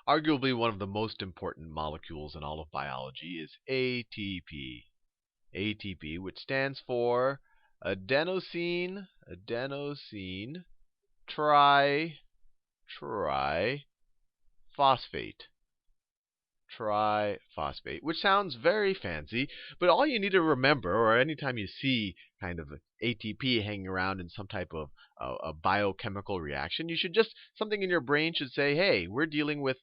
Arguably one of the most important molecules in all of biology is ATP. ATP, which stands for adenosine triphosphate. Triphosphate, which sounds very fancy, but all you need to remember, or anytime you see kind of ATP hanging around in some type of a biochemical reaction, you should just, something in your brain should say, hey, we're dealing with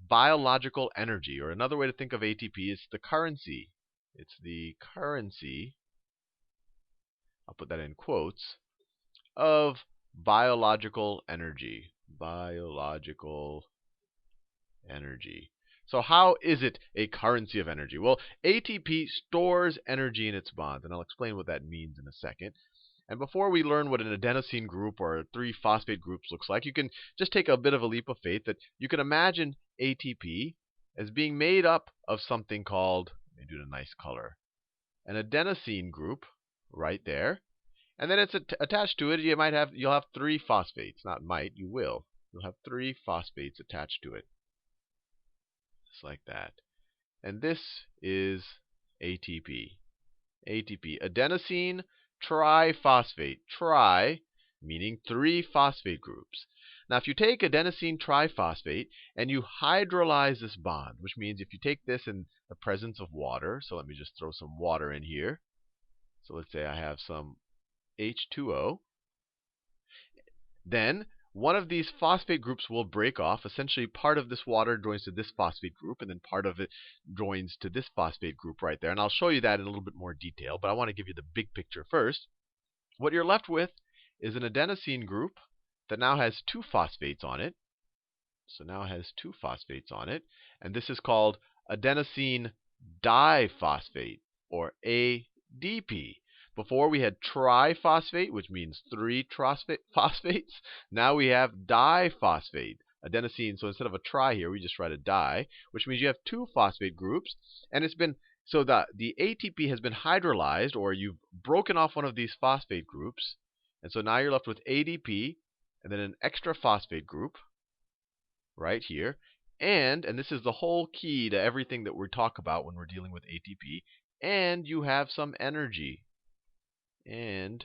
biological energy. Or another way to think of ATP is the currency. It's the currency, I'll put that in quotes, of biological energy. Biological energy. So how is it a currency of energy? Well, ATP stores energy in its bonds, and I'll explain what that means in a second. And before we learn what an adenosine group or three phosphate groups looks like, you can just take a bit of a leap of faith that you can imagine ATP as being made up of something called, let me do it in a nice color, an adenosine group right there. And then it's attached to it, you'll have three phosphates. Not might, you will. You'll have three phosphates attached to it. Just like that. And this is ATP. ATP, adenosine triphosphate. Tri meaning three phosphate groups. Now, if you take adenosine triphosphate and you hydrolyze this bond, which means if you take this in the presence of water, so let me just throw some water in here. So let's say I have some H2O. Then one of these phosphate groups will break off. Essentially, part of this water joins to this phosphate group, and then part of it joins to this phosphate group right there. And I'll show you that in a little bit more detail, but I want to give you the big picture first. What you're left with is an adenosine group that now has two phosphates on it. So now it has two phosphates on it, and this is called adenosine diphosphate, or ADP. Before we had triphosphate, which means three phosphates. Now we have diphosphate, adenosine. So instead of a tri here, we just write a di, which means you have two phosphate groups. And it's been, so the ATP has been hydrolyzed, or you've broken off one of these phosphate groups. And so now you're left with ADP, and then an extra phosphate group right here. And this is the whole key to everything that we talk about when we're dealing with ATP. And you have some energy. And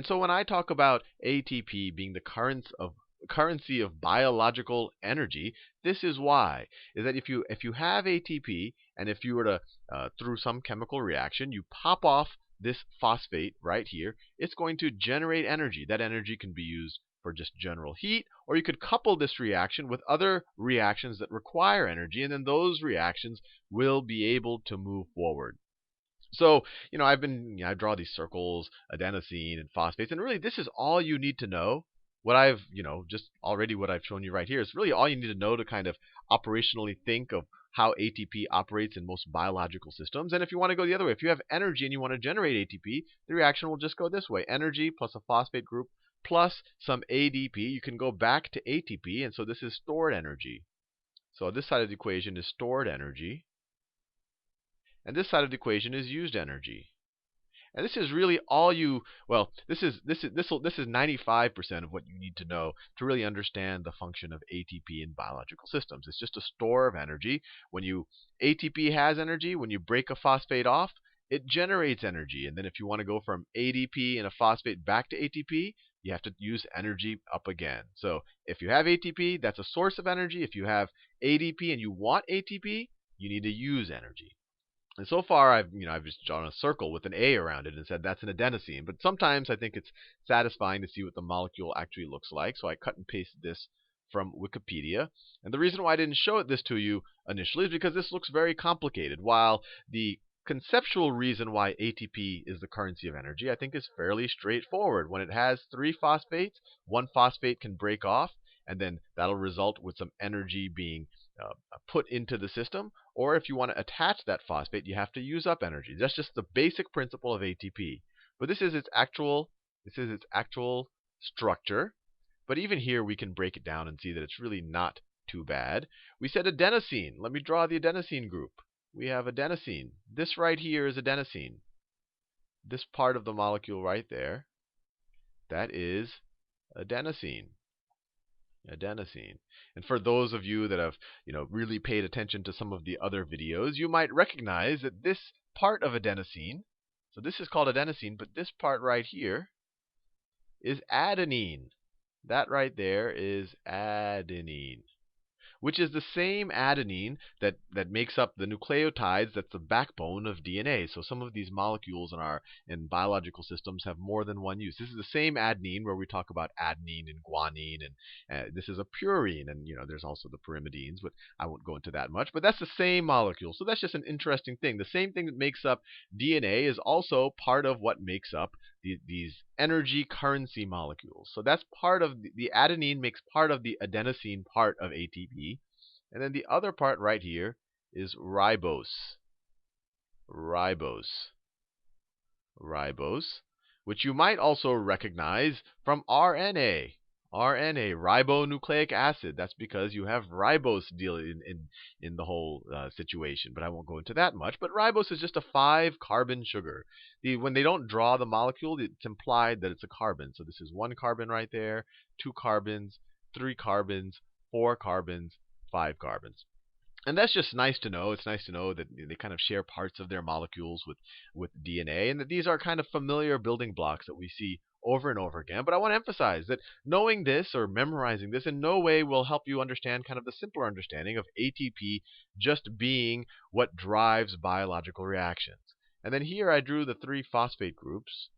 so when I talk about ATP being the currency of biological energy, this is why. Is that if you have ATP, and if you were to through some chemical reaction, you pop off this phosphate right here, it's going to generate energy. That energy can be used for just general heat, or you could couple this reaction with other reactions that require energy, and then those reactions will be able to move forward. So, I draw these circles, adenosine and phosphates, and really this is all you need to know. What I've, what I've shown you right here is really all you need to know to kind of operationally think of how ATP operates in most biological systems. And if you want to go the other way, if you have energy and you want to generate ATP, the reaction will just go this way. Energy plus a phosphate group plus some ADP. You can go back to ATP, and so this is stored energy. So this side of the equation is stored energy. And this side of the equation is used energy. And this is really all this is 95% of what you need to know to really understand the function of ATP in biological systems. It's just a store of energy. When ATP has energy, when you break a phosphate off, it generates energy. And then if you want to go from ADP and a phosphate back to ATP, you have to use energy up again. So if you have ATP, that's a source of energy. If you have ADP and you want ATP, you need to use energy. And so far, I've just drawn a circle with an A around it and said that's an adenosine. But sometimes I think it's satisfying to see what the molecule actually looks like. So I cut and pasted this from Wikipedia. And the reason why I didn't show this to you initially is because this looks very complicated. While the conceptual reason why ATP is the currency of energy, I think, is fairly straightforward. When it has three phosphates, one phosphate can break off, and then that'll result with some energy being put into the system. Or if you want to attach that phosphate, you have to use up energy. That's just the basic principle of ATP. But this is its actual structure. But even here, we can break it down and see that it's really not too bad. We said adenosine. Let me draw the adenosine group. We have adenosine. This right here is adenosine. This part of the molecule right there, that is adenosine. Adenosine. And for those of you that have, really paid attention to some of the other videos, you might recognize that this part of adenosine, so this is called adenosine, but this part right here is adenine. That right there is adenine, which is the same adenine that makes up the nucleotides that's the backbone of DNA. So some of these molecules in biological systems have more than one use. This is the same adenine where we talk about adenine and guanine, and this is a purine, and there's also the pyrimidines, but I won't go into that much. But that's the same molecule. So that's just an interesting thing. The same thing that makes up DNA is also part of what makes up these energy currency molecules. So that's part of the adenine makes part of the adenosine part of ATP. And then the other part right here is ribose. Ribose. Ribose, which you might also recognize from RNA. RNA, ribonucleic acid. That's because you have ribose dealing in the whole situation. But I won't go into that much. But ribose is just a 5-carbon sugar. When they don't draw the molecule, it's implied that it's a carbon. So this is 1 carbon right there, 2 carbons, 3 carbons, 4 carbons, 5 carbons. And that's just nice to know. It's nice to know that they kind of share parts of their molecules with DNA, and that these are kind of familiar building blocks that we see over and over again. But I want to emphasize that knowing this or memorizing this in no way will help you understand kind of the simpler understanding of ATP just being what drives biological reactions. And then here I drew the 3 phosphate groups,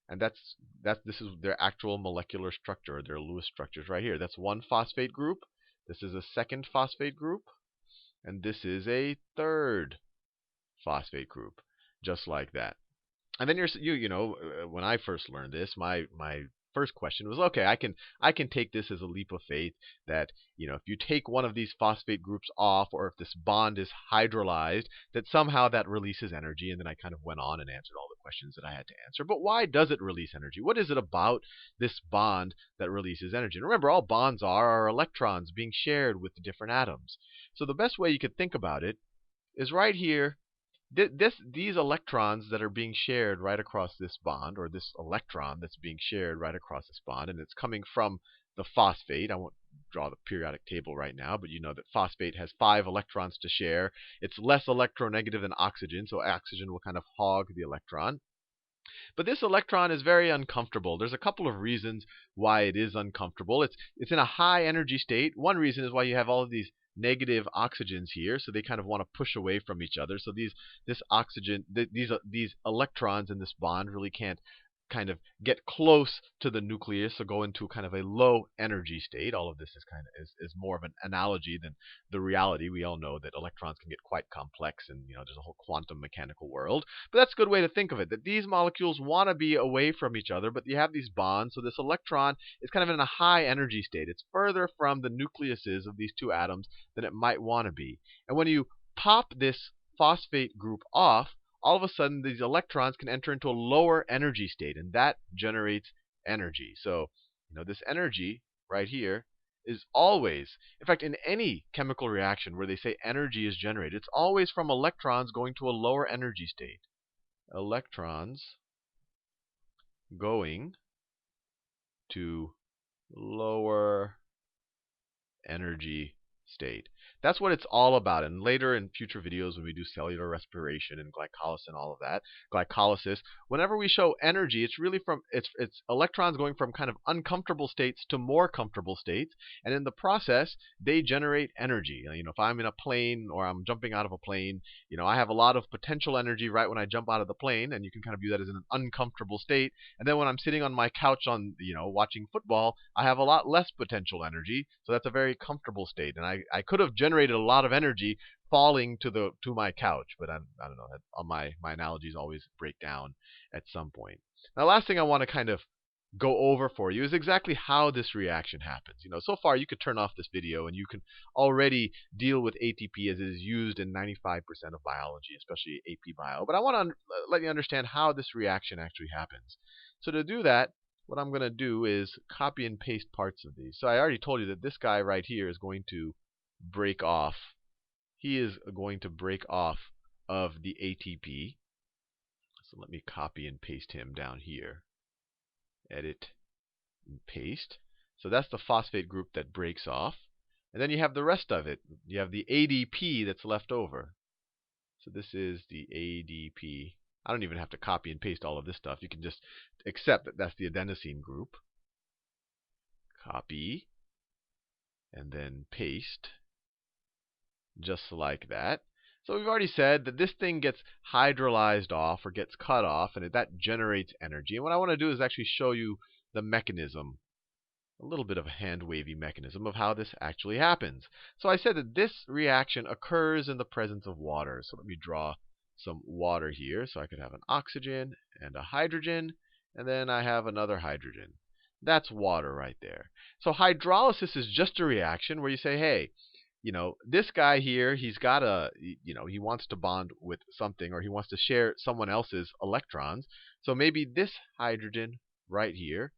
and this is their actual molecular structure, their Lewis structures right here. That's 1 phosphate group. This is a 2nd phosphate group. And this is a 3rd phosphate group, just like that. And then when I first learned this, my first question was, okay, I can take this as a leap of faith that if you take one of these phosphate groups off, or if this bond is hydrolyzed, that somehow that releases energy. And then I kind of went on and answered all the questions that I had to answer. But why does it release energy? What is it about this bond that releases energy? And remember, all bonds are electrons being shared with the different atoms. So the best way you could think about it is right here. These electrons that are being shared right across this bond, or this electron that's being shared right across this bond, and it's coming from the phosphate. I won't draw the periodic table right now, but you know that phosphate has 5 electrons to share. It's less electronegative than oxygen, so oxygen will kind of hog the electron. But this electron is very uncomfortable. There's a couple of reasons why it is uncomfortable. It's in a high energy state. One reason is why you have all of these negative oxygens here, so they kind of want to push away from each other. So these electrons in this bond really can't kind of get close to the nucleus, or go into kind of a low energy state. All of this is more of an analogy than the reality. We all know that electrons can get quite complex, and there's a whole quantum mechanical world. But that's a good way to think of it, that these molecules want to be away from each other, but you have these bonds. So this electron is kind of in a high energy state. It's further from the nucleuses of these 2 atoms than it might want to be. And when you pop this phosphate group off, all of a sudden these electrons can enter into a lower energy state, and that generates energy. So, this energy right here is always, in fact, in any chemical reaction where they say energy is generated, it's always from electrons going to a lower energy state. Electrons going to lower energy state. That's what it's all about. And later in future videos, when we do cellular respiration and glycolysis and all of that, glycolysis, whenever we show energy, it's really from it's electrons going from kind of uncomfortable states to more comfortable states, and in the process, they generate energy. If I'm in a plane or I'm jumping out of a plane, I have a lot of potential energy right when I jump out of the plane, and you can kind of view that as an uncomfortable state. And then when I'm sitting on my couch on watching football, I have a lot less potential energy, so that's a very comfortable state. And I could have generated a lot of energy falling to my couch, but I don't know. My analogies always break down at some point. Now, last thing I want to kind of go over for you is exactly how this reaction happens. So far you could turn off this video and you can already deal with ATP as it is used in 95% of biology, especially AP Bio. But I want to let you understand how this reaction actually happens. So to do that, what I'm going to do is copy and paste parts of these. So I already told you that this guy right here is going to break off. He is going to break off of the ATP. So let me copy and paste him down here. Edit and paste. So that's the phosphate group that breaks off. And then you have the rest of it. You have the ADP that's left over. So this is the ADP. I don't even have to copy and paste all of this stuff. You can just accept that that's the adenosine group. Copy and then paste, just like that. So we've already said that this thing gets hydrolyzed off or gets cut off, and that generates energy. And what I want to do is actually show you the mechanism, a little bit of a hand-wavy mechanism of how this actually happens. So I said that this reaction occurs in the presence of water. So let me draw some water here. So I could have an oxygen and a hydrogen, and then I have another hydrogen. That's water right there. So hydrolysis is just a reaction where you say, hey, this guy here, he's got he wants to bond with something, or he wants to share someone else's electrons. So maybe this hydrogen right here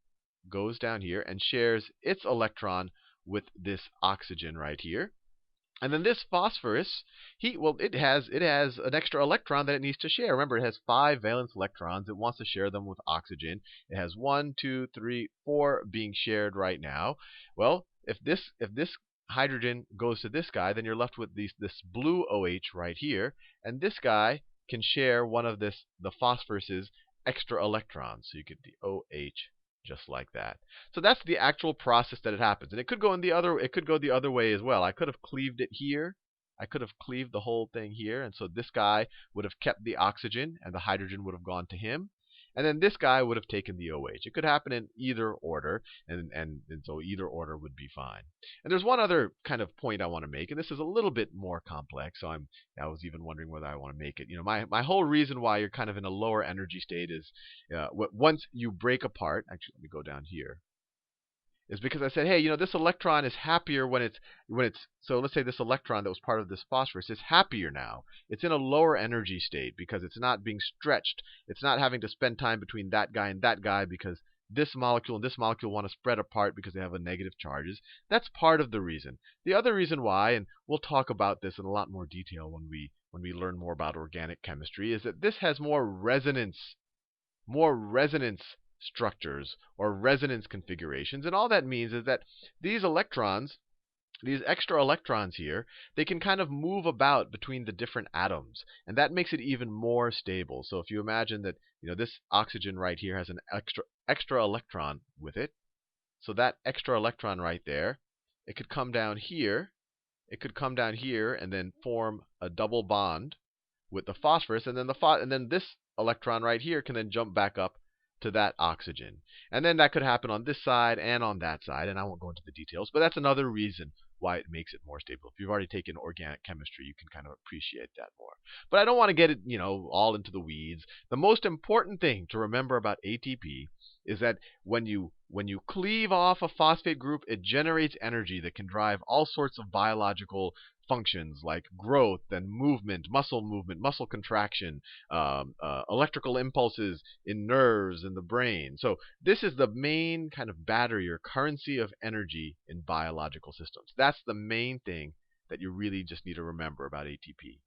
goes down here and shares its electron with this oxygen right here. And then this phosphorus, it has an extra electron that it needs to share. Remember, it has 5 valence electrons. It wants to share them with oxygen. It has 1, 2, 3, 4 being shared right now. Well, if this hydrogen goes to this guy, then you're left with this blue OH right here, and this guy can share one of the phosphorus's extra electrons. So you get the OH just like that. So that's the actual process that it happens. And it could go the other way as well. I could have cleaved it here. I could have cleaved the whole thing here, and so this guy would have kept the oxygen and the hydrogen would have gone to him. And then this guy would have taken the OH. It could happen in either order, and so either order would be fine. And there's one other kind of point I want to make, and this is a little bit more complex. So I was even wondering whether I want to make it. My whole reason why you're kind of in a lower energy state is once you break apart. Actually, let me go down here. Is because I said, hey, this electron is happier when it's so let's say this electron that was part of this phosphorus is happier now. It's in a lower energy state because it's not being stretched. It's not having to spend time between that guy and that guy because this molecule and this molecule want to spread apart because they have a negative charges. That's part of the reason. The other reason why, and we'll talk about this in a lot more detail when we learn more about organic chemistry, is that this has more resonance structures or resonance configurations. And all that means is that these electrons, these extra electrons here, they can kind of move about between the different atoms. And that makes it even more stable. So if you imagine that this oxygen right here has an extra electron with it. So that extra electron right there, it could come down here. It could come down here and then form a double bond with the phosphorus. And then this electron right here can then jump back up to that oxygen. And then that could happen on this side and on that side, and I won't go into the details, but that's another reason why it makes it more stable. If you've already taken organic chemistry, you can kind of appreciate that more. But I don't want to get it, all into the weeds. The most important thing to remember about ATP is that when you cleave off a phosphate group, it generates energy that can drive all sorts of biological functions like growth and movement, muscle contraction, electrical impulses in nerves in the brain. So this is the main kind of battery or currency of energy in biological systems. That's the main thing that you really just need to remember about ATP.